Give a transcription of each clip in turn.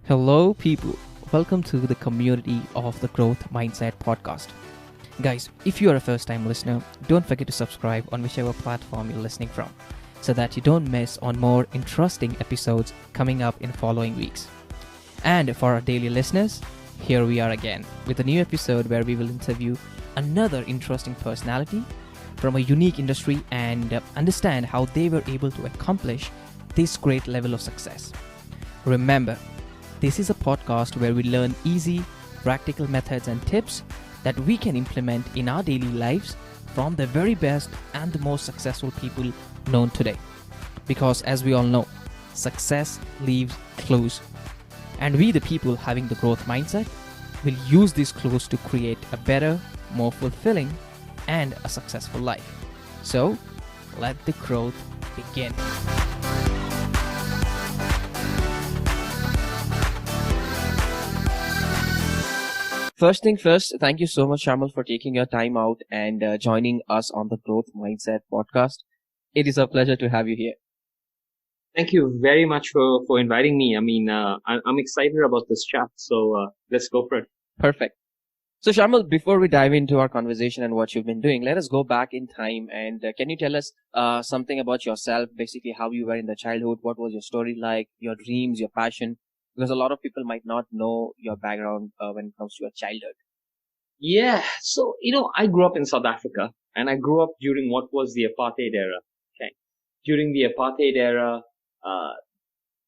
Hello, people. Welcome to the community of the Growth Mindset podcast. Guys, if you are a first time listener, don't forget to subscribe on whichever platform you're listening from so that you don't miss on more interesting episodes coming up in following weeks. And for our daily listeners, here we are again with a new episode where we will interview another interesting personality from a unique industry and understand how they were able to accomplish this great level of success. Remember, this is a podcast where we learn easy, practical methods and tips that we can implement in our daily lives from the very best and the most successful people known today. Because as we all know, success leaves clues. And we, the people having the growth mindset, will use these clues to create a better, more fulfilling, and a successful life. So, let the growth begin. First thing first, thank you so much, Shayamal, for taking your time out and joining us on the Growth Mindset podcast. It is a pleasure to have you here. Thank you very much for inviting me. I'm excited about this chat, so let's go for it. Perfect. So, Shayamal, before we dive into our conversation and what you've been doing, let us go back in time and can you tell us something about yourself, basically how you were in the childhood, what was your story like, your dreams, your passion? Because a lot of people might not know your background when it comes to your childhood. Yeah, so I grew up in South Africa, and I grew up during what was the apartheid era. Okay, during the apartheid era,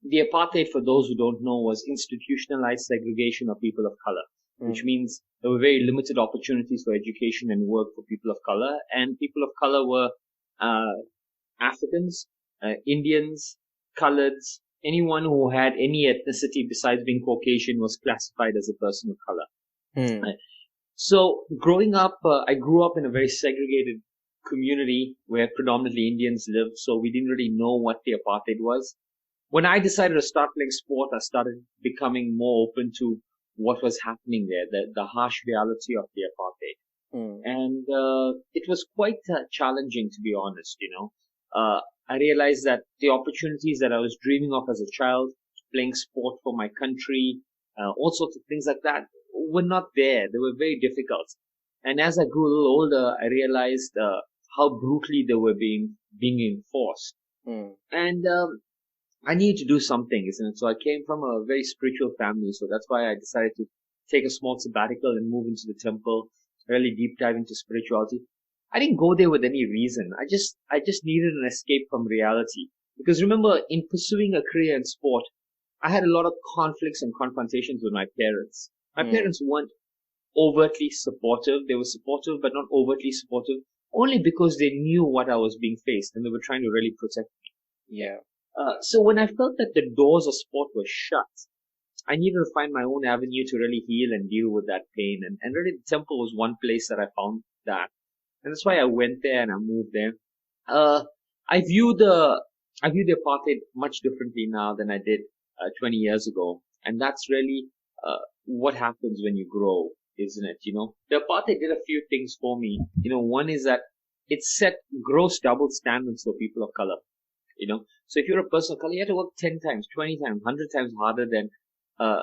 the apartheid, for those who don't know, was institutionalized segregation of people of color, which means there were very limited opportunities for education and work for people of color, and people of color were Africans, Indians, coloreds. Anyone who had any ethnicity besides being Caucasian was classified as a person of color. So growing up, I grew up in a very segregated community where predominantly Indians lived, so we didn't really know what the apartheid was. When I decided to start playing sport, I started becoming more open to what was happening there, the harsh reality of the apartheid. And it was quite challenging, to be honest, I realized that the opportunities that I was dreaming of as a child, playing sport for my country, all sorts of things like that, were not there. They were very difficult. And as I grew a little older, I realized how brutally they were being enforced. And I needed to do something, isn't it? So I came from a very spiritual family, so that's why I decided to take a small sabbatical and move into the temple, really deep dive into spirituality. I didn't go there with any reason. I just needed an escape from reality. Because remember, in pursuing a career in sport, I had a lot of conflicts and confrontations with my parents. My parents weren't overtly supportive. They were supportive, but not overtly supportive, only because they knew what I was being faced and they were trying to really protect me. Yeah. So when I felt that the doors of sport were shut, I needed to find my own avenue to really heal and deal with that pain. And really the temple was one place that I found that. And that's why I went there and I moved there. I view the apartheid much differently now than I did 20 years ago. And that's really what happens when you grow, isn't it? The apartheid did a few things for me. One is that it set gross double standards for people of color. So if you're a person of color, you have to work 10 times, 20 times, 100 times harder than, a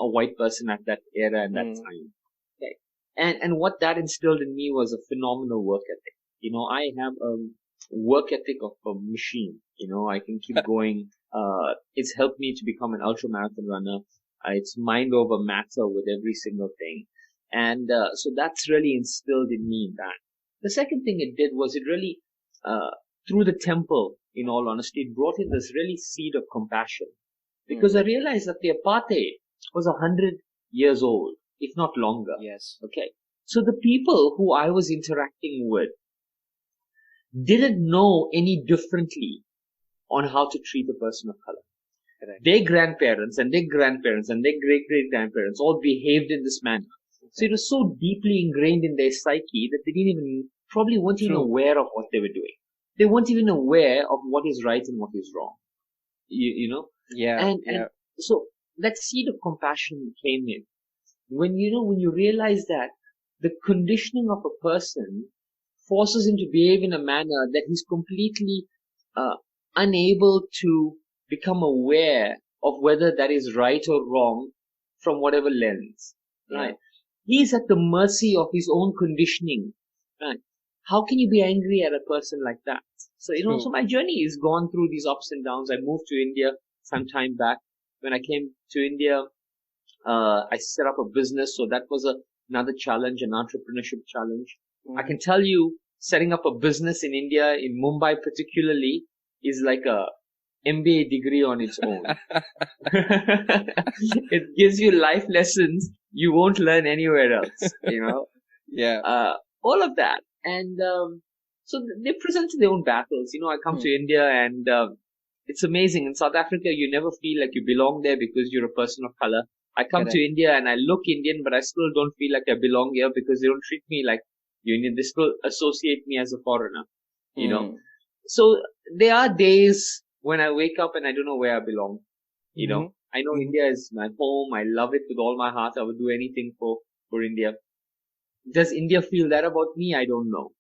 white person at that era and that time. Okay. And what that instilled in me was a phenomenal work ethic. I have a work ethic of a machine. I can keep going. It's helped me to become an ultra marathon runner. It's mind over matter with every single thing. And, so that's really instilled in me in that. The second thing it did was it really, through the temple, in all honesty, it brought in this really seed of compassion. Because I realized that the apartheid was 100 years old, if not longer. Yes. Okay. So the people who I was interacting with didn't know any differently on how to treat a person of color. Correct. Their grandparents and their grandparents and their great-great-grandparents all behaved in this manner. Okay. So it was so deeply ingrained in their psyche that they probably weren't even aware of what they were doing. They weren't even aware of what is right and what is wrong. You know? Yeah. And so that seed of compassion came in. When you realize that the conditioning of a person forces him to behave in a manner that he's completely unable to become aware of whether that is right or wrong from whatever lens, right? He's at the mercy of his own conditioning, right? How can you be angry at a person like that? So, so my journey is gone through these ups and downs. I moved to India some time back. When I came to India, I set up a business. So that was another challenge, an entrepreneurship challenge. I can tell you, setting up a business in India, in Mumbai particularly, is like a MBA degree on its own. It gives you life lessons you won't learn anywhere else, all of that. And so they presented their own battles. I come to India and it's amazing. In South Africa, you never feel like you belong there because you're a person of color. I come to India and I look Indian, but I still don't feel like I belong here because they don't treat me like Union. They still associate me as a foreigner, So there are days when I wake up and I don't know where I belong. I know India is my home. I love it with all my heart. I would do anything for India. Does India feel that about me? I don't know.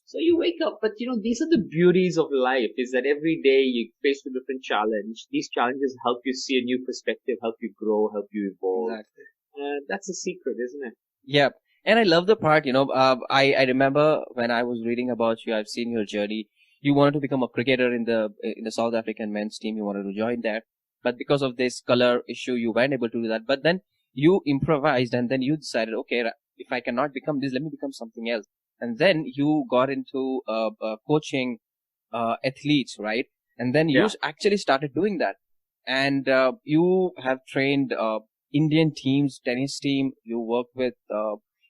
So you wake up, but these are the beauties of life, is that every day you face a different challenge. These challenges help you see a new perspective, help you grow, help you evolve. Exactly. That's the secret, isn't it? Yeah. And I love the part, I remember when I was reading about you, I've seen your journey. You wanted to become a cricketer in the South African men's team. You wanted to join that. But because of this color issue, you weren't able to do that. But then you improvised and then you decided, okay, if I cannot become this, let me become something else. And then you got into coaching athletes, right? And then you actually started doing that. And you have trained Indian teams, tennis team. You work with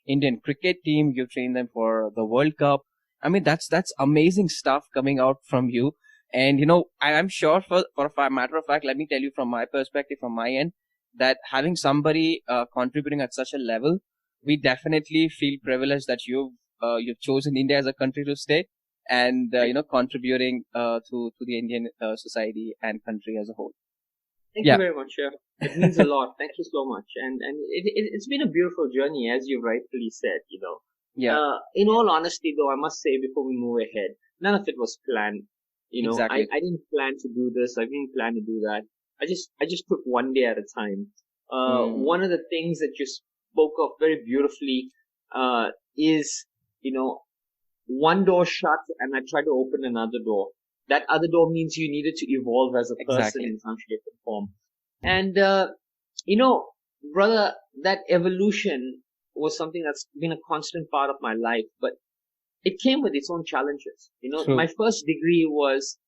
Indian cricket team. You train them for the World Cup. I mean, that's amazing stuff coming out from you. And, I'm sure for a matter of fact, let me tell you from my perspective, from my end, that having somebody contributing at such a level, we definitely feel privileged that you've chosen India as a country to stay and, contributing to the Indian society and country as a whole. Thank you very much. It means a lot. Thank you so much. And it's been a beautiful journey, as you rightfully said, in all honesty, though, I must say before we move ahead, none of it was planned. Exactly. I didn't plan to do this. I didn't plan to do that. I just took one day at a time. One of the things that you spoke of very beautifully, is, one door shut and I tried to open another door. That other door means you needed to evolve as a person in some shape or form. And, brother, that evolution was something that's been a constant part of my life, but it came with its own challenges. True. My first degree was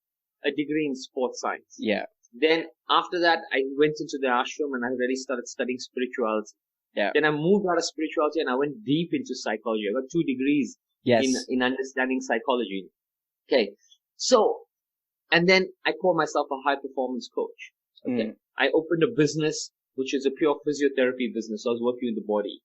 a degree in sports science. Yeah. Then after that, I went into the ashram and I really started studying spirituality. Yeah. Then I moved out of spirituality and I went deep into psychology. I got 2 degrees in understanding psychology. Okay. So, and then I call myself a high performance coach. Okay. I opened a business, which is a pure physiotherapy business. So I was working with the body.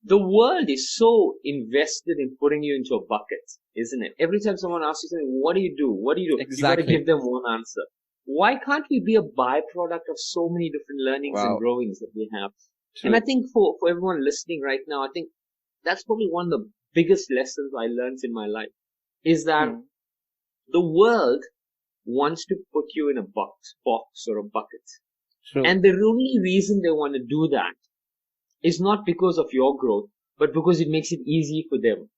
The world is so invested in putting you into a bucket, isn't it? Every time someone asks you something, what do you do? What do you do? Exactly. You got to give them one answer. Why can't we be a byproduct of so many different learnings and growings that we have? True. And I think for everyone listening right now, I think that's probably one of the biggest lessons I learned in my life, is that the world wants to put you in a box or a bucket. True. And the only reason they want to do that is not because of your growth, but because it makes it easy for them.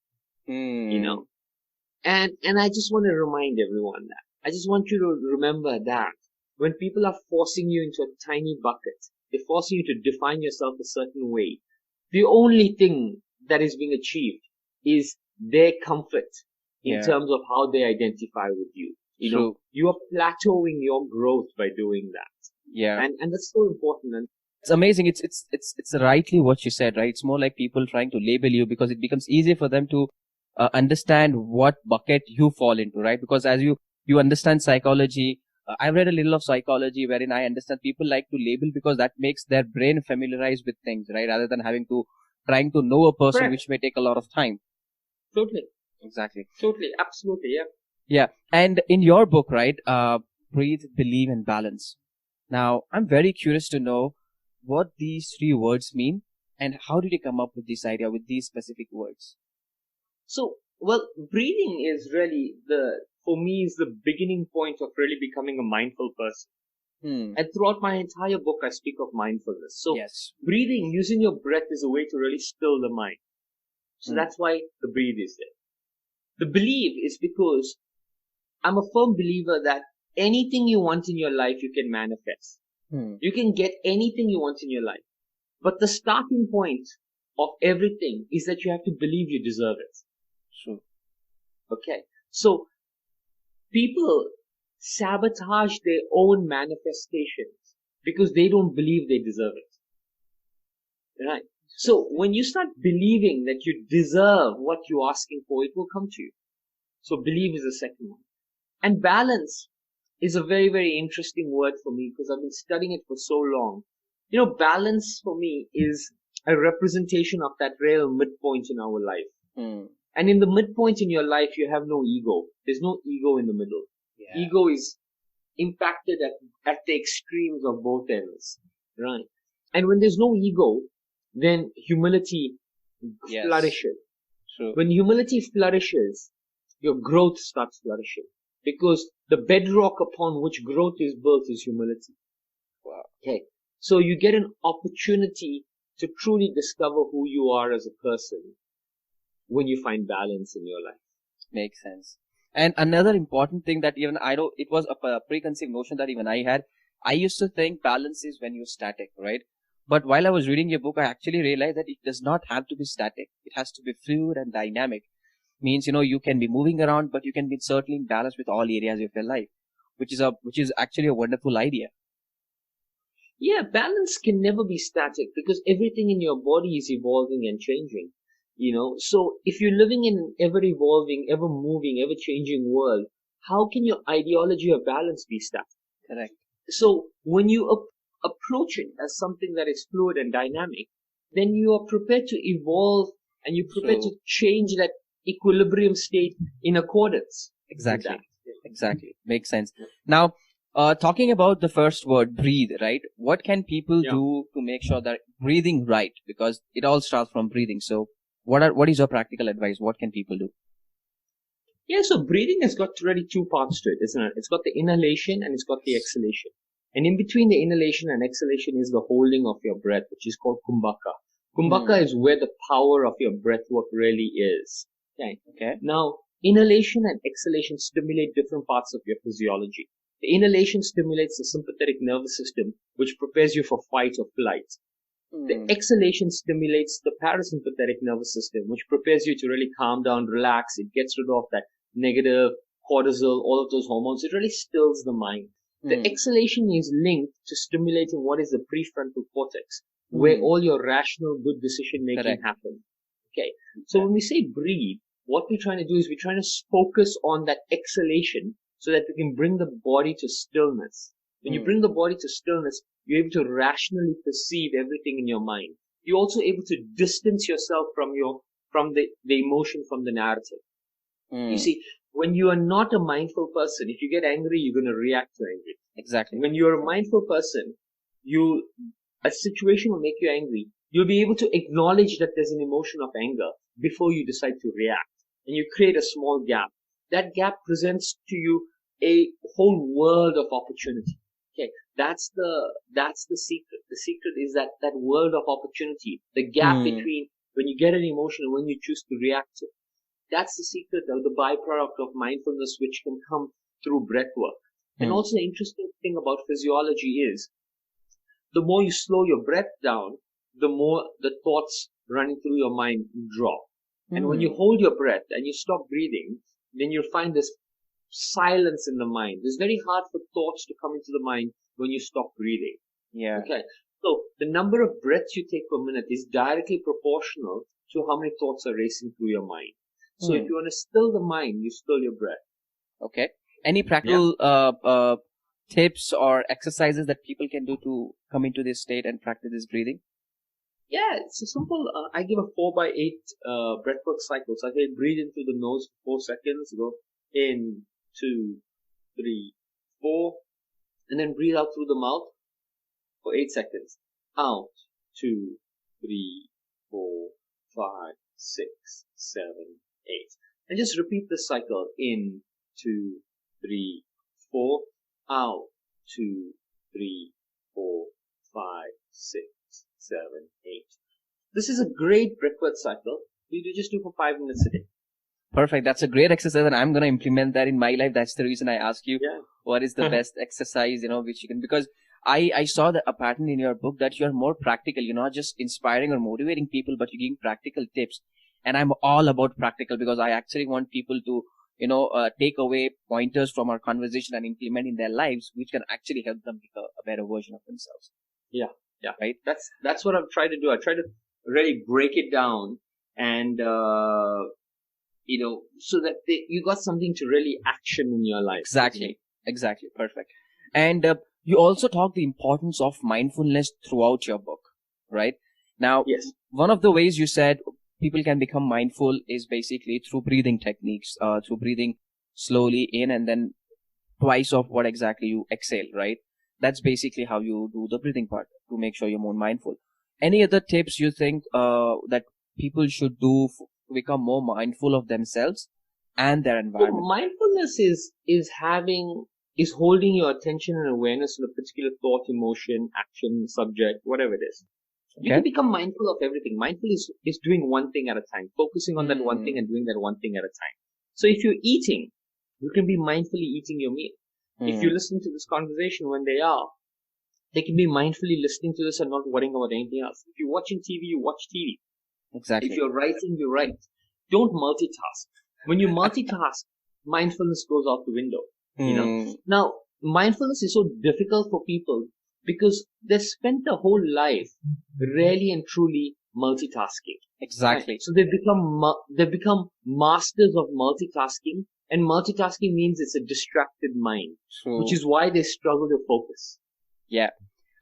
And I just want to remind everyone that. I just want you to remember that when people are forcing you into a tiny bucket, they're forcing you to define yourself a certain way. The only thing that is being achieved is their comfort in terms of how they identify with you. You are plateauing your growth by doing that. Yeah. And that's so important. And it's amazing. It's rightly what you said, right? It's more like people trying to label you because it becomes easier for them to understand what bucket you fall into, right? Because as you understand psychology, I've read a little of psychology wherein I understand people like to label because that makes their brain familiarized with things, right? Rather than trying to know a person, Correct. which may take a lot of time. Totally. Exactly. Totally. Absolutely. Yeah. Yeah. And in your book, right, breathe, believe, and balance. Now, I'm very curious to know what these 3 words mean and how did you come up with this idea with these specific words? So, breathing is really for me, is the beginning point of really becoming a mindful person. And throughout my entire book, I speak of mindfulness. So Yes. breathing, using your breath is a way to really still the mind. So that's why the breathe is there. The believe is because I'm a firm believer that anything you want in your life, you can manifest. You can get anything you want in your life. But the starting point of everything is that you have to believe you deserve it. True. Okay. So people sabotage their own manifestations because they don't believe they deserve it. Right? So when you start believing that you deserve what you're asking for, it will come to you. So believe is the second one. And balance is a very, very interesting word for me because I've been studying it for so long. You know, balance for me is a representation of that real midpoint in our life. And in the midpoint in your life, you have no ego. There's no ego in the middle. Yeah. Ego is impacted at the extremes of both ends. Right? And when there's no ego, then humility flourishes. True. When humility flourishes, your growth starts flourishing. Because the bedrock upon which growth is built is humility. Wow. Okay. So you get an opportunity to truly discover who you are as a person when you find balance in your life. Makes sense. And another important thing that even I know, it was a preconceived notion that even I had. I used to think balance is when you're static, right? But while I was reading your book, I actually realized that it does not have to be static. It has to be fluid and dynamic. Means, you can be moving around, but you can be certainly in balance with all areas of your life, which is actually a wonderful idea. Yeah, balance can never be static because everything in your body is evolving and changing. So if you're living in an ever evolving, ever moving, ever changing world, how can your ideology of balance be static? Correct. So when you approach it as something that is fluid and dynamic, then you are prepared to evolve and you're prepared to change that equilibrium state in accordance. Exactly. With that. Exactly. Makes sense. Now, talking about the first word, breathe, right? What can people do to make sure that breathing right? Because it all starts from breathing. So what is your practical advice? What can people do? Yeah, so breathing has got really two parts to it, isn't it? It's got the inhalation and it's got the exhalation. And in between the inhalation and exhalation is the holding of your breath, which is called kumbhaka. Kumbhaka is where the power of your breath work really is. Okay. Now, inhalation and exhalation stimulate different parts of your physiology. The inhalation stimulates the sympathetic nervous system, which prepares you for fight or flight. The exhalation stimulates the parasympathetic nervous system, which prepares you to really calm down, relax. It gets rid of that negative cortisol, all of those hormones. It really stills the mind. The exhalation is linked to stimulating what is the prefrontal cortex, where all your rational, good decision making happens. Okay. So when we say breathe, what we're trying to do is we're trying to focus on that exhalation so that we can bring the body to stillness. When you bring the body to stillness, you're able to rationally perceive everything in your mind. You're also able to distance yourself from the emotion, from the narrative. You see, when you are not a mindful person, if you get angry, you're going to react to anger. Exactly. When you're a mindful person, a situation will make you angry. You'll be able to acknowledge that there's an emotion of anger before you decide to react. And you create a small gap. That gap presents to you a whole world of opportunity. Okay, that's the secret. The secret is that world of opportunity, the gap between when you get an emotion and when you choose to react to it. That's the secret of the byproduct of mindfulness, which can come through breath work. And also the interesting thing about physiology is the more you slow your breath down, the more the thoughts running through your mind drop. And when you hold your breath and you stop breathing, then you'll find this silence in the mind. It's very hard for thoughts to come into the mind when you stop breathing. Yeah. Okay. So the number of breaths you take per minute is directly proportional to how many thoughts are racing through your mind. So if you want to still the mind, you still your breath. Okay. Any practical tips or exercises that people can do to come into this state and practice this breathing? Yeah, it's a simple. I give a 4x8 breathwork cycle. So I say breathe in through the nose for 4 seconds. Go in, 2, 3, 4, and then breathe out through the mouth for 8 seconds. Out, 2, 3, 4, 5, 6, 7, 8. And just repeat the cycle. In, 2, 3, 4. Out, 2, 3, 4, 5, 6, 7, 8. This is a great breathwork cycle. You just do for 5 minutes a day. Perfect. That's a great exercise, and I'm going to implement that in my life. That's the reason I ask you what is the best exercise, which you can, because I saw a pattern in your book that you're more practical. You're not just inspiring or motivating people, but you're giving practical tips. And I'm all about practical because I actually want people to, take away pointers from our conversation and implement in their lives, which can actually help them become a better version of themselves. Yeah. Right. That's what I've tried to do. I try to really break it down and, so that you got something to really action in your life. Exactly. Perfect. And you also talk the importance of mindfulness throughout your book, right? Now, yes. One of the ways you said people can become mindful is basically through breathing techniques, through breathing slowly in and then twice of what exactly you exhale, right? That's basically how you do the breathing part to make sure you're more mindful. Any other tips you think that people should do to become more mindful of themselves and their environment? So mindfulness is holding your attention and awareness on a particular thought, emotion, action, subject, whatever it is. You can become mindful of everything. Mindful is doing one thing at a time, focusing on that one thing and doing that one thing at a time. So if you're eating, you can be mindfully eating your meal. If you listen to this conversation when they can be mindfully listening to this and not worrying about anything else. If you're watching TV, you watch TV. Exactly. If you're writing, you write. Don't multitask. When you multitask, mindfulness goes out the window. Now, mindfulness is so difficult for people because they've spent their whole life really and truly multitasking. Exactly. Right? So they've become masters of multitasking, and multitasking means it's a distracted mind, which is why they struggle to focus. Yeah.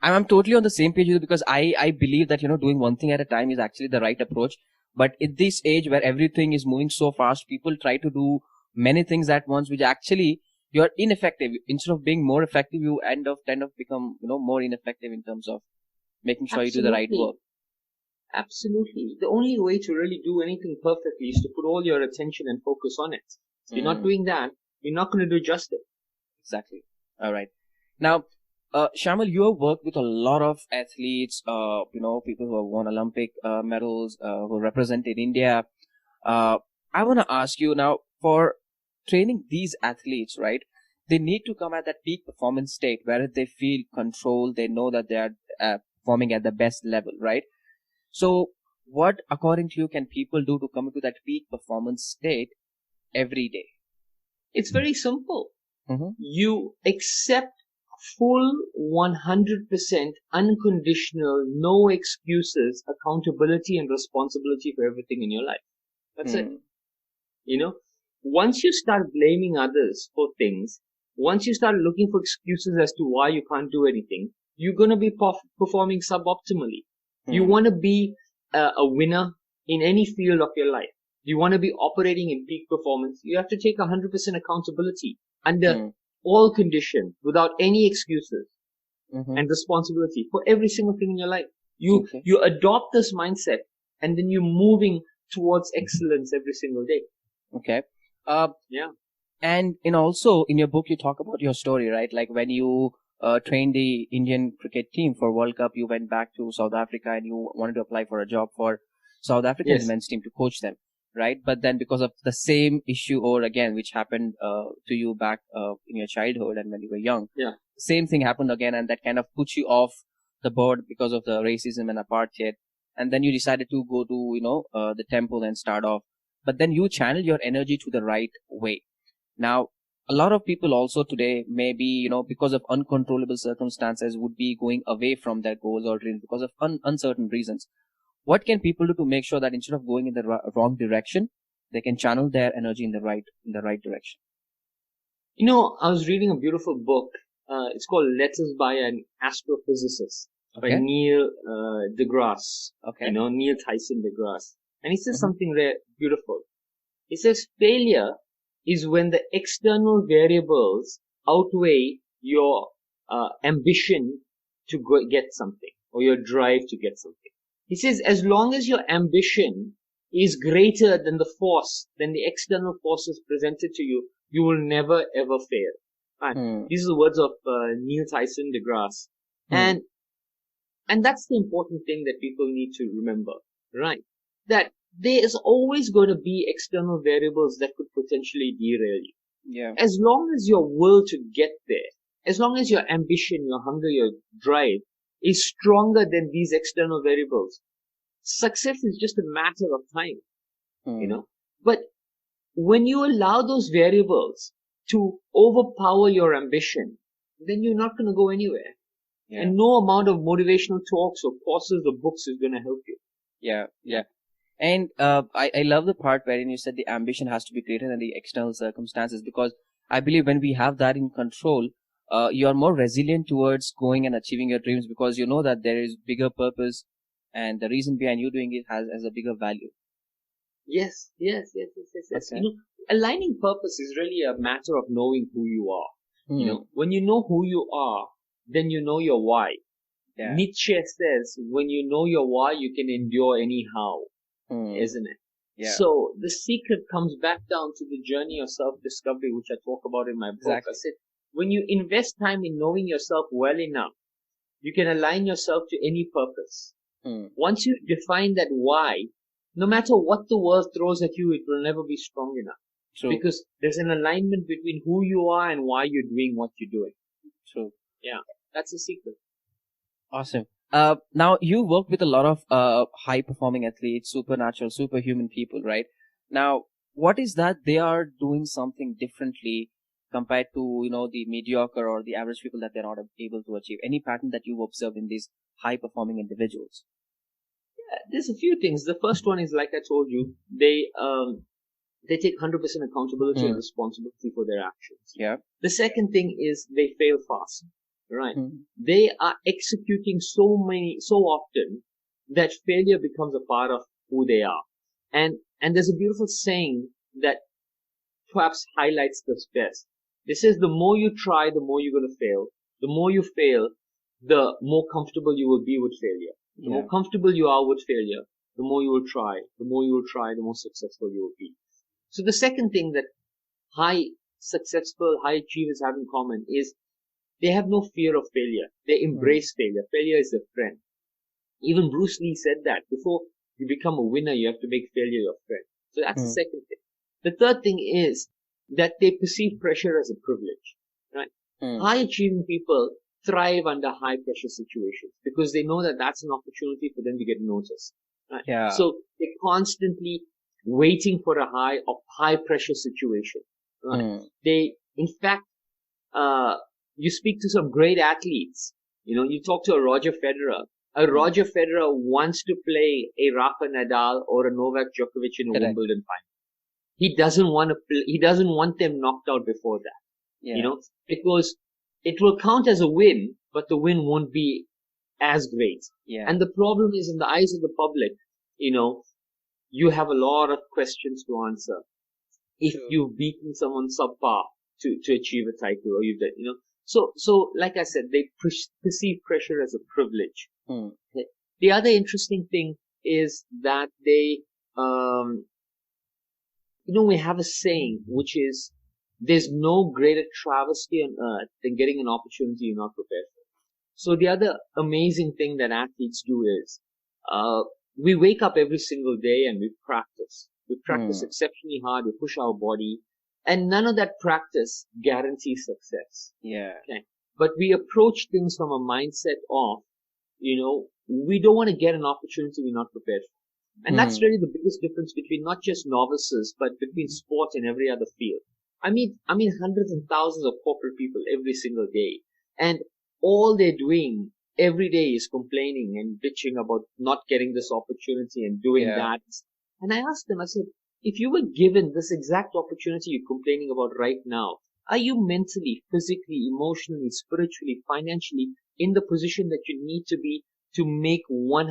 I'm totally on the same page with you because I believe that, doing one thing at a time is actually the right approach. But at this age where everything is moving so fast, people try to do many things at once, which actually you're ineffective. Instead of being more effective, you end up become, more ineffective in terms of making sure you do the right work. Absolutely. The only way to really do anything perfectly is to put all your attention and focus on it. If you're not doing that, you're not going to do justice. Exactly. All right. Now, Shayamal, you have worked with a lot of athletes, people who have won Olympic medals, who represented India. I want to ask you now, for training these athletes, right? They need to come at that peak performance state where they feel control. They know that they are performing at the best level, right? So what, according to you, can people do to come to that peak performance state every day? It's very simple. You accept full 100% unconditional, no excuses, accountability and responsibility for everything in your life. That's it. Once you start blaming others for things, once you start looking for excuses as to why you can't do anything, you're going to be performing suboptimally. You want to be a winner in any field of your life. You want to be operating in peak performance. You have to take 100% accountability under all conditions, without any excuses and responsibility for every single thing in your life. You adopt this mindset and then you're moving towards excellence every single day. Okay. And also in your book, you talk about your story, right? Like when you trained the Indian cricket team for World Cup, you went back to South Africa and you wanted to apply for a job for South African men's team to coach them, right? But then because of the same issue over again, which happened to you back in your childhood and when you were young, same thing happened again, and that kind of put you off the board because of the racism and apartheid. And then you decided to go to, the temple and start off. But then you channel your energy to the right way. Now, a lot of people also today, maybe, because of uncontrollable circumstances, would be going away from their goals or dreams because of uncertain reasons. What can people do to make sure that instead of going in the wrong direction, they can channel their energy in the right direction? I was reading a beautiful book. It's called Letters by an Astrophysicist by Neil deGrasse. Neil Tyson deGrasse. And he says something beautiful. He says failure is when the external variables outweigh your ambition to get something or your drive to get something. He says as long as your ambition is greater than the external forces presented to you, you will never ever fail. Right? Hmm. These are the words of Neil Tyson deGrasse. Hmm. And that's the important thing that people need to remember, right? That there is always going to be external variables that could potentially derail you. Yeah. As long as your will to get there, as long as your ambition, your hunger, your drive is stronger than these external variables, success is just a matter of time, you Hmm. know. But when you allow those variables to overpower your ambition, then you're not going to go anywhere. Yeah. And no amount of motivational talks or courses or books is going to help you. Yeah. Yeah. And I love the part wherein you said the ambition has to be greater than the external circumstances, because I believe when we have that in control, you are more resilient towards going and achieving your dreams, because you know that there is bigger purpose and the reason behind you doing it has a bigger value. Yes. Okay. Aligning purpose is really a matter of knowing who you are. Hmm. When you know who you are, then you know your why. Yeah. Nietzsche says, when you know your why, you can endure anyhow, isn't it? Yeah. So the secret comes back down to the journey of self-discovery, which I talk about in my book. Exactly. I said, when you invest time in knowing yourself well enough, you can align yourself to any purpose. Once you define that why, no matter what the world throws at you, it will never be strong enough. True. Because there's an alignment between who you are and why you're doing what you're doing. True. Yeah, that's the secret. Awesome. Now you work with a lot of high performing athletes, supernatural, superhuman people, right? Now, what is that they are doing something differently compared to, the mediocre or the average people that they're not able to achieve? Any pattern that you've observed in these high performing individuals? There's a few things. The first one is, like I told you, they take 100% accountability and responsibility for their actions. Yeah. The second thing is they fail fast, right? Mm. They are executing so often that failure becomes a part of who they are. And there's a beautiful saying that perhaps highlights this best. This says, the more you try, the more you're going to fail. The more you fail, the more comfortable you will be with failure. The more comfortable you are with failure, the more you will try. The more you will try, the more successful you will be. So the second thing that high achievers have in common is they have no fear of failure. They embrace failure. Failure is their friend. Even Bruce Lee said that before you become a winner, you have to make failure your friend. So that's the second thing. The third thing is that they perceive pressure as a privilege, right? High achieving people thrive under high pressure situations because they know that that's an opportunity for them to get noticed. Right? Yeah. So they're constantly waiting for a high pressure situation. Right? They, in fact, you speak to some great athletes. You talk to a Roger Federer. A Roger Federer wants to play a Rafa Nadal or a Novak Djokovic in a Wimbledon final. He doesn't want to play. He doesn't want them knocked out before that. Yeah. Because it will count as a win, but the win won't be as great. Yeah. And the problem is, in the eyes of the public, you have a lot of questions to answer if you've beaten someone subpar to achieve a title, or you've done, So like I said, they perceive pressure as a privilege. The other interesting thing is that they, we have a saying, which is, there's no greater travesty on earth than getting an opportunity you're not prepared for. So the other amazing thing that athletes do is, we wake up every single day and we practice. We practice exceptionally hard. We push our body, and none of that practice guarantees success. Yeah. Okay. But we approach things from a mindset of, we don't want to get an opportunity we're not prepared for. And that's really the biggest difference between not just novices, but between sport and every other field. I mean hundreds and thousands of corporate people every single day, and all they're doing every day is complaining and bitching about not getting this opportunity and doing that. And I asked them, I said, if you were given this exact opportunity you're complaining about right now, are you mentally, physically, emotionally, spiritually, financially in the position that you need to be to make 100%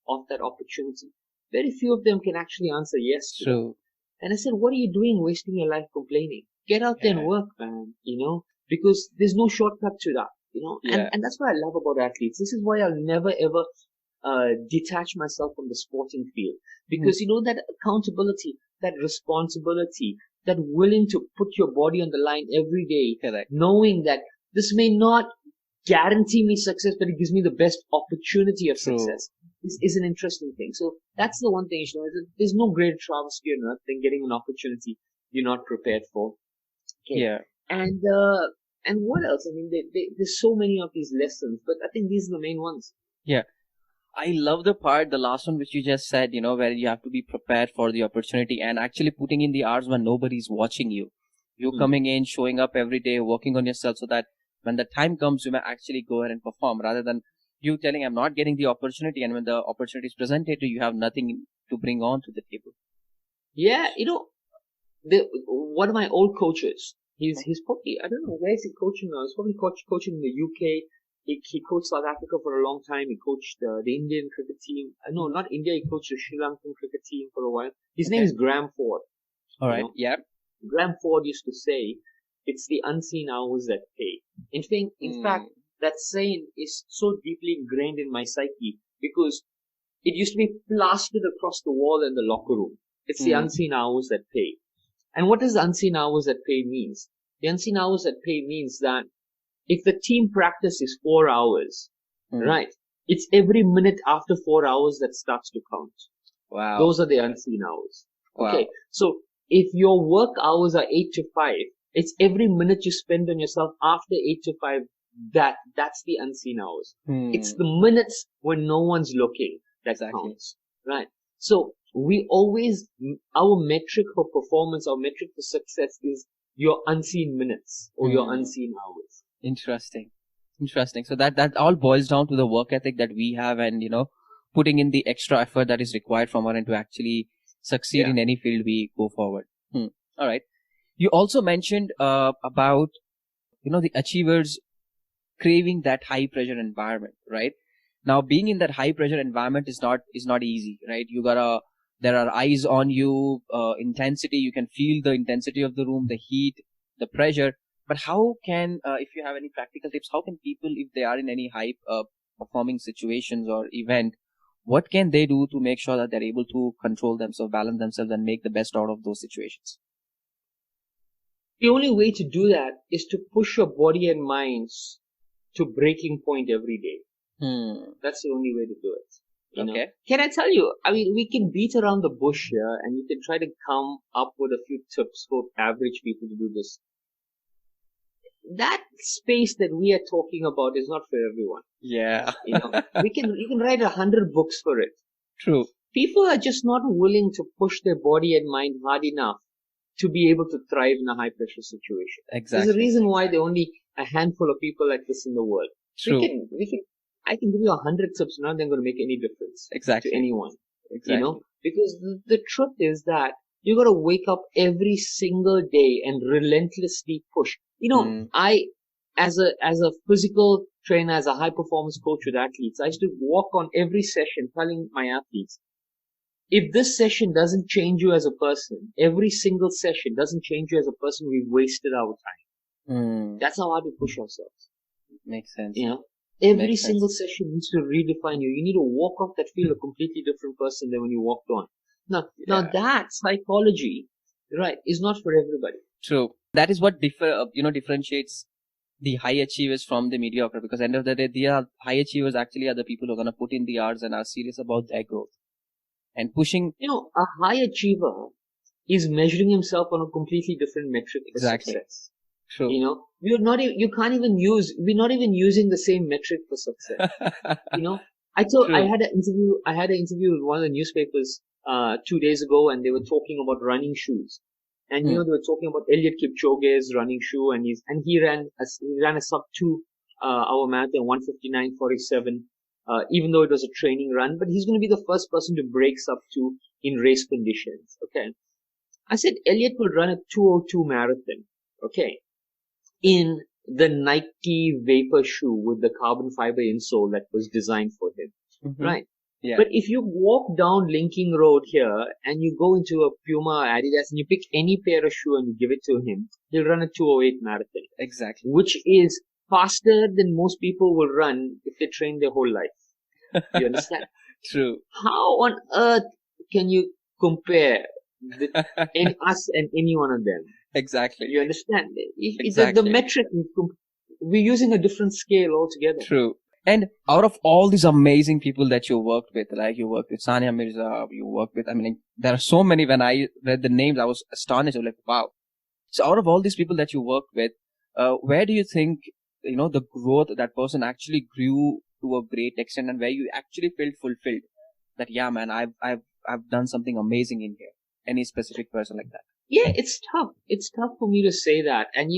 of that opportunity? Very few of them can actually answer yes to that. And I said, what are you doing wasting your life complaining? Get out there and work, man, because there's no shortcut to that, and that's what I love about athletes. This is why I'll never ever detach myself from the sporting field, because that accountability, that responsibility, that willing to put your body on the line every day, Correct. knowing that this may not guarantee me success, but it gives me the best opportunity of True. success. This is an interesting thing. So that's the one thing you should know. There's no greater travesty on earth than getting an opportunity you're not prepared for. Okay. Yeah. And what else? I mean, there's so many of these lessons, but I think these are the main ones. Yeah. I love the last one which you just said, where you have to be prepared for the opportunity and actually putting in the hours when nobody's watching you. You're coming in, showing up every day, working on yourself so that when the time comes, you may actually go ahead and perform rather than you telling, I'm not getting the opportunity. And when the opportunity is presented to you, you have nothing to bring on to the table. Yeah. One of my old coaches, he's probably, I don't know, where is he coaching now? He's probably coaching in the UK. He coached South Africa for a long time. He coached the Indian cricket team. No, not India. He coached the Sri Lankan cricket team for a while. His name is Graham Ford. All right. Yeah. Graham Ford used to say, it's the unseen hours that pay. In fact, that saying is so deeply ingrained in my psyche because it used to be plastered across the wall in the locker room. It's the unseen hours that pay. And what does the unseen hours that pay means? The unseen hours that pay means that if the team practice is 4 hours, right, it's every minute after 4 hours that starts to count. Wow. Those are the unseen hours. Wow. Okay. So if your work hours are 8 to 5, it's every minute you spend on yourself after 8 to 5. That's the unseen hours. It's the minutes when no one's looking that counts. Right. So we always, our metric for performance, our metric for success is your unseen minutes or your unseen hours. Interesting. So that all boils down to the work ethic that we have and, putting in the extra effort that is required from our end to actually succeed in any field we go forward. All right. You also mentioned about, the achievers craving that high pressure environment, right? Now, being in that high pressure environment is not easy, right? There are eyes on you, intensity. You can feel the intensity of the room, the heat, the pressure. But how can, if you have any practical tips, how can people, if they are in any high performing situations or event, what can they do to make sure that they're able to control themselves, balance themselves, and make the best out of those situations? The only way to do that is to push your body and minds to breaking point every day. That's the only way to do it. Okay. Can I tell you? I mean, we can beat around the bush here, and you can try to come up with a few tips for average people to do this. That space that we are talking about is not for everyone. Yeah. You can write 100 books for it. True. People are just not willing to push their body and mind hard enough to be able to thrive in a high pressure situation. Exactly. There's a reason why there are only a handful of people like this in the world. True. I can give you 100 tips, not they're going to make any difference to anyone. Exactly. Because the truth is that you got to wake up every single day and relentlessly push. I, as a physical trainer, as a high performance coach with athletes, I used to walk on every session telling my athletes, if this session doesn't change you as a person, every single session doesn't change you as a person, we've wasted our time. That's how hard we push ourselves. Makes sense. Every single session needs to redefine you. You need to walk off that field a completely different person than when you walked on. Now that psychology, right, is not for everybody. True. That is what differentiates the high achievers from the mediocre, because end of the day, the high achievers actually are the people who are going to put in the hours and are serious about their growth and pushing. A high achiever is measuring himself on a completely different metric for success. True. We're not even using the same metric for success. I had an interview with one of the newspapers 2 days ago, and they were talking about running shoes. And they were talking about Eliud Kipchoge's running shoe, and he ran a sub 2 hour marathon, 1:59:47, even though it was a training run. But he's going to be the first person to break sub 2 in race conditions. Okay, I said Eliud will run a 2:02 marathon. Okay, in the Nike Vapor shoe with the carbon fiber insole that was designed for him, right? Yeah. But if you walk down Linking Road here and you go into a Puma or Adidas and you pick any pair of shoe and you give it to him, he'll run a 2:08 marathon. Exactly. Which is faster than most people will run if they train their whole life. You understand? True. How on earth can you compare in us and any one of them. Exactly. You understand? Exactly. The metric, we're using a different scale altogether. True. And out of all these amazing people that you worked with, like you worked with Sania Mirza, you worked with, I mean, there are so many. When I read the names, I was astonished. I was like, wow. So out of all these people that you worked with, where do you think, the growth that person actually grew to a great extent, and where you actually felt fulfilled that, yeah, man, I've done something amazing in here? Any specific person like that? Yeah, it's tough. It's tough for me to say that. And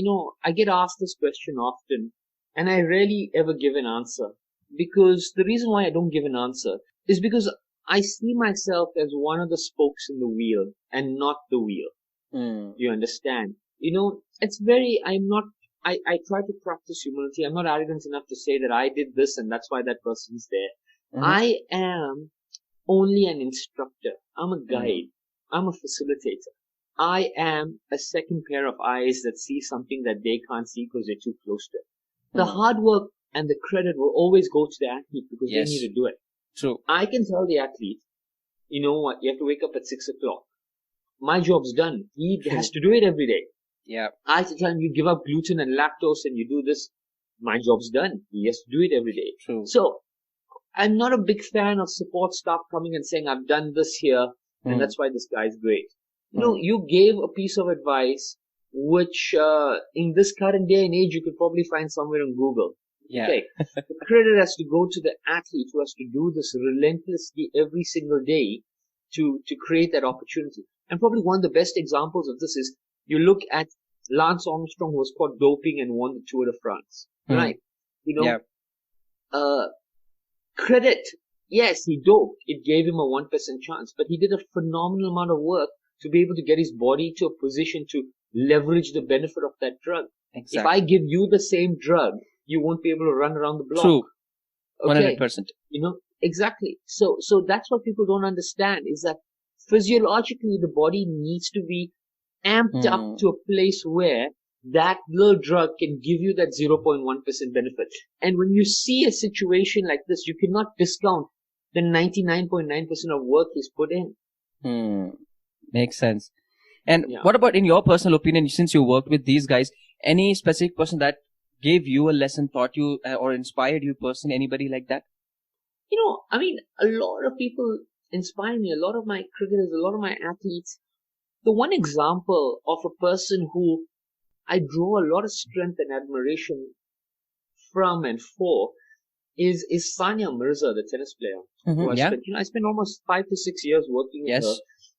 I get asked this question often, and I rarely ever give an answer. Because the reason why I don't give an answer is because I see myself as one of the spokes in the wheel and not the wheel. You understand? It's very, I try to practice humility. I'm not arrogant enough to say that I did this and that's why that person's there. I am only an instructor. I'm a guide. I'm a facilitator. I am a second pair of eyes that see something that they can't see because they're too close to it. The hard work and the credit will always go to the athlete because they need to do it. True. I can tell the athlete, you know what, you have to wake up at 6 o'clock. My job's done. He has to do it every day. Yeah. I have to tell him, you give up gluten and lactose and you do this. My job's done. He has to do it every day. True. So I'm not a big fan of support staff coming and saying, I've done this here and that's why this guy's great. You gave a piece of advice which in this current day and age you could probably find somewhere on Google. Yeah. Okay. The credit has to go to the athlete who has to do this relentlessly every single day to create that opportunity. And probably one of the best examples of this is you look at Lance Armstrong, who was caught doping and won the Tour de France. Right? Credit, yes, he doped. It gave him a 1% chance, but he did a phenomenal amount of work to be able to get his body to a position to leverage the benefit of that drug. Exactly. If I give you the same drug, you won't be able to run around the block. True. Okay. 100%. Exactly. So that's what people don't understand is that physiologically the body needs to be amped up to a place where that little drug can give you that 0.1% benefit. And when you see a situation like this, you cannot discount the 99.9% of work he's put in. Makes sense. And what about in your personal opinion, since you worked with these guys, any specific person that gave you a lesson, taught you or inspired you personally, anybody like that? A lot of people inspire me. A lot of my cricketers, a lot of my athletes. The one example of a person who I draw a lot of strength and admiration from and for is Sania Mirza, the tennis player. I spent almost 5 to 6 years working with her,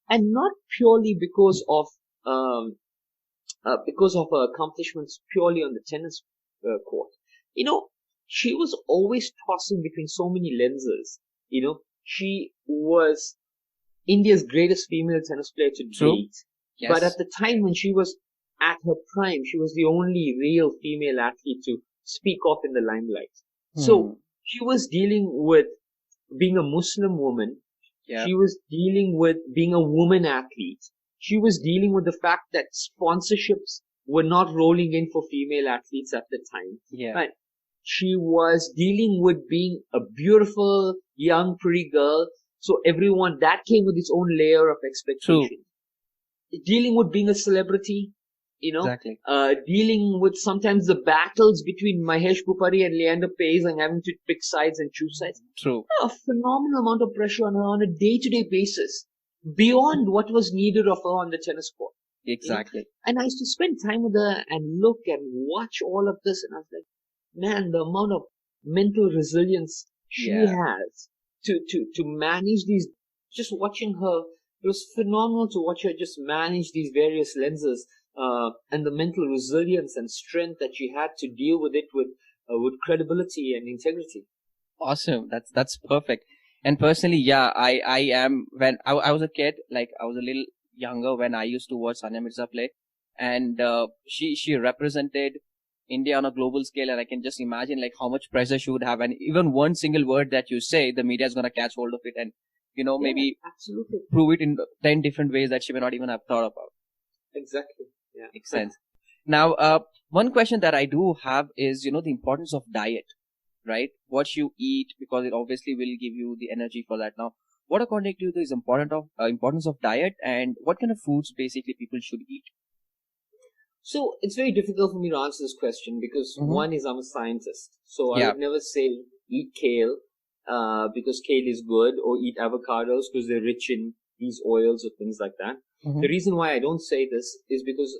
and not purely because of her accomplishments purely on the tennis court. She was always tossing between so many lenses. She was India's greatest female tennis player to date. Yes. But at the time when she was at her prime, she was the only real female athlete to speak off in the limelight. So she was dealing with being a Muslim woman. Yeah. She was dealing with being a woman athlete. She was dealing with the fact that sponsorships were not rolling in for female athletes at the time. Yeah. Right? She was dealing with being a beautiful, young, pretty girl. So everyone, that came with its own layer of expectation. True. Dealing with being a celebrity, exactly. Dealing with sometimes the battles between Mahesh Bhupathi and Leander Paes and having to pick sides and choose sides. True. A phenomenal amount of pressure on her on a day-to-day basis, beyond what was needed of her on the tennis court. Exactly. And I used to spend time with her and look and watch all of this, and I was like, man, the amount of mental resilience she has to manage these, just watching her, it was phenomenal to watch her just manage these various lenses, and the mental resilience and strength that she had to deal with it with credibility and integrity. Awesome. That's perfect. And personally, I am, when I was a kid, like I was a little younger when I used to watch Sania Mirza play, and she represented India on a global scale, and I can just imagine like how much pressure she would have, and even one single word that you say, the media is going to catch hold of it and maybe absolutely prove it in 10 different ways that she may not even have thought about. Exactly. Yeah. Makes sense. Now, one question that I do have is, the importance of diet, right? What you eat, because it obviously will give you the energy for that. Now, what according to you is importance of diet, and what kind of foods basically people should eat? So it's very difficult for me to answer this question because one is I'm a scientist. So I would never say eat kale because kale is good, or eat avocados because they're rich in these oils or things like that. The reason why I don't say this is because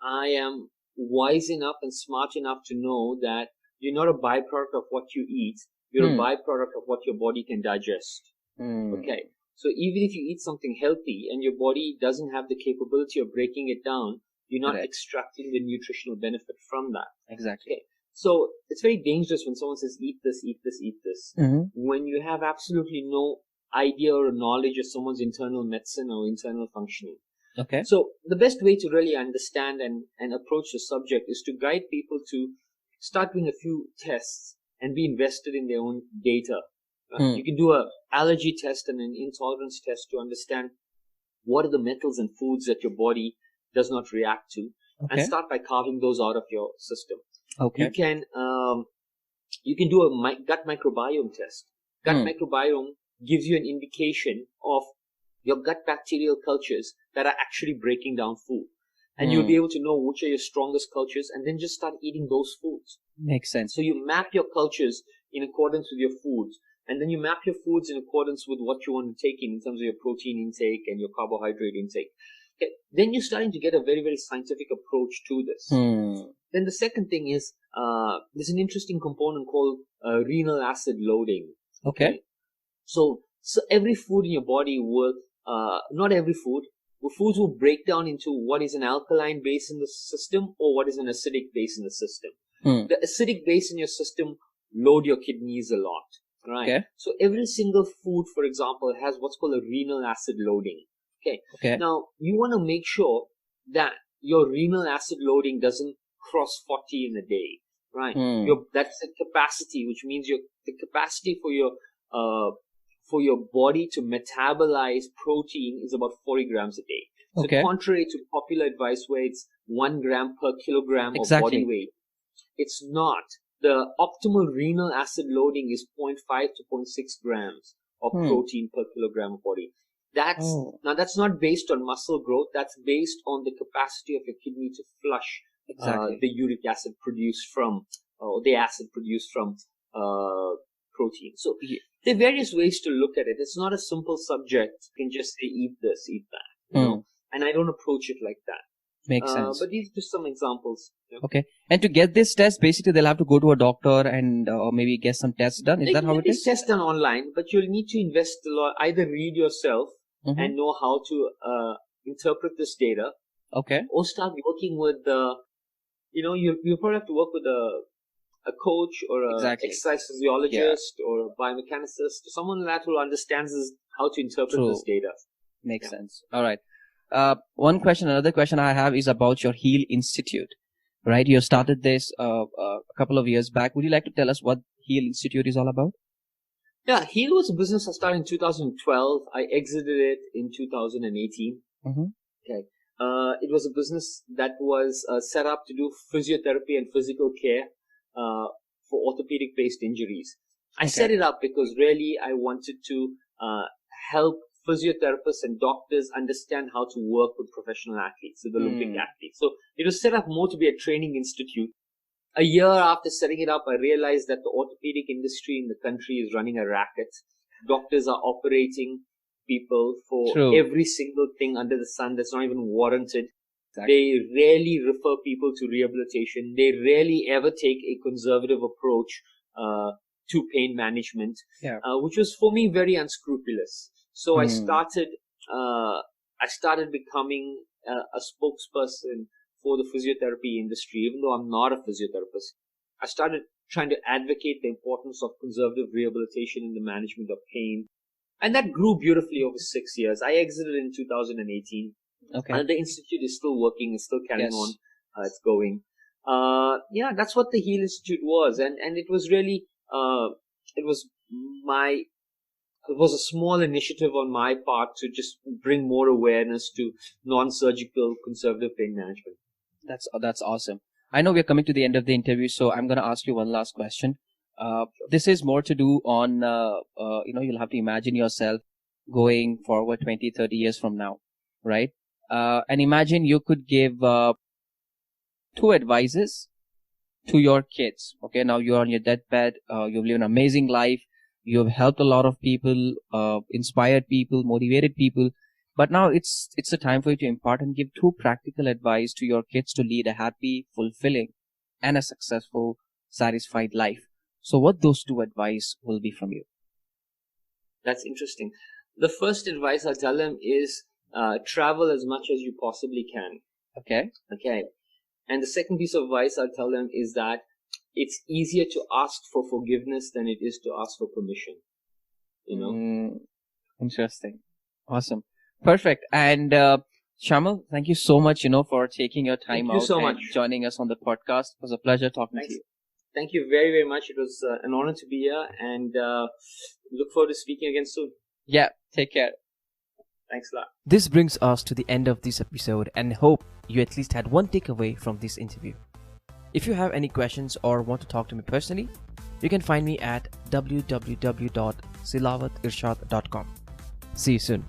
I am wise enough and smart enough to know that you're not a byproduct of what you eat. You're a byproduct of what your body can digest. Okay. So even if you eat something healthy and your body doesn't have the capability of breaking it down, you're not extracting the nutritional benefit from that. Exactly. Okay. So it's very dangerous when someone says, eat this, eat this, eat this. When you have absolutely no idea or knowledge of someone's internal medicine or internal functioning. Okay. So the best way to really understand and approach the subject is to guide people to start doing a few tests and be invested in their own data. You can do a allergy test and an intolerance test to understand what are the metals and foods that your body does not react to, and start by carving those out of your system. Okay. You can do a gut microbiome test. Gut microbiome gives you an indication of your gut bacterial cultures that are actually breaking down food. And you'll be able to know which are your strongest cultures and then just start eating those foods. Makes sense. So you map your cultures in accordance with your foods, and then you map your foods in accordance with what you want to take in terms of your protein intake and your carbohydrate intake. Okay. Then you're starting to get a very, very scientific approach to this. Then the second thing is, there's an interesting component called renal acid loading. Okay. So every food in your body will, not every food, foods will break down into what is an alkaline base in the system or what is an acidic base in the system. The acidic base in your system load your kidneys a lot, right? Okay. So every single food, for example, has what's called a renal acid loading. Okay. Now, you want to make sure that your renal acid loading doesn't cross 40 in a day, right? That's the capacity, which means the capacity for your body to metabolize protein is about 40 grams a day. So contrary to popular advice where it's 1 gram per kilogram of body weight, it's not. The optimal renal acid loading is 0.5 to 0.6 grams of protein per kilogram of body. Now that's not based on muscle growth. That's based on the capacity of your kidney to flush the uric acid produced from, or the acid produced from protein. So there are various ways to look at it. It's not a simple subject. You can just say, eat this, eat that. You know? And I don't approach it like that. Makes sense. But these are just some examples. Okay. And to get this test, basically they'll have to go to a doctor and maybe get some tests done. Is that how it is? Tests done online, but you'll need to invest a lot. Either read yourself and know how to interpret this data. Okay. Or start working with you probably have to work with a coach or a exercise physiologist or a biomechanicist, or someone that who understands how to interpret this data. Makes sense. All right. Another question I have is about your HEAL Institute, right? You started this a couple of years back. Would you like to tell us what HEAL Institute is all about? Yeah, HEAL was a business I started in 2012. I exited it in 2018. Okay. It was a business that was set up to do physiotherapy and physical care for orthopedic-based injuries. I set it up because really I wanted to help physiotherapists and doctors understand how to work with professional athletes, with Olympic athletes. So it was set up more to be a training institute. A year after setting it up, I realized that the orthopedic industry in the country is running a racket. Doctors are operating people for every single thing under the sun that's not even warranted. They rarely refer people to rehabilitation. They rarely ever take a conservative approach to pain management, which was for me very unscrupulous. So I started becoming a spokesperson for the physiotherapy industry, even though I'm not a physiotherapist. I started trying to advocate the importance of conservative rehabilitation in the management of pain. And that grew beautifully over 6 years. I exited in 2018. Okay. And the institute is still working, it's still carrying on, it's going. That's what the HEAL Institute was. And it was really, it was a small initiative on my part to just bring more awareness to non-surgical conservative pain management. That's awesome. I know we're coming to the end of the interview, so I'm going to ask you one last question. This is more to do on, you'll have to imagine yourself going forward 20, 30 years from now, right? And imagine you could give two advices to your kids. Okay, now you're on your deathbed, you've lived an amazing life, you've helped a lot of people, inspired people, motivated people, but now it's a time for you to impart and give two practical advice to your kids to lead a happy, fulfilling, and a successful, satisfied life. So what those two advice will be from you? That's interesting. The first advice I'll tell them is travel as much as you possibly can. Okay. And the second piece of advice I'll tell them is that it's easier to ask for forgiveness than it is to ask for permission. Interesting. Awesome. Perfect. And Shayamal, thank you so much, for taking your time out and joining us on the podcast. It was a pleasure talking to you. Thank you very, very much. It was an honor to be here, and look forward to speaking again soon. Yeah, take care. Thanks a lot. This brings us to the end of this episode, and hope you at least had one takeaway from this interview. If you have any questions or want to talk to me personally, you can find me at www.silawatirshad.com. See you soon.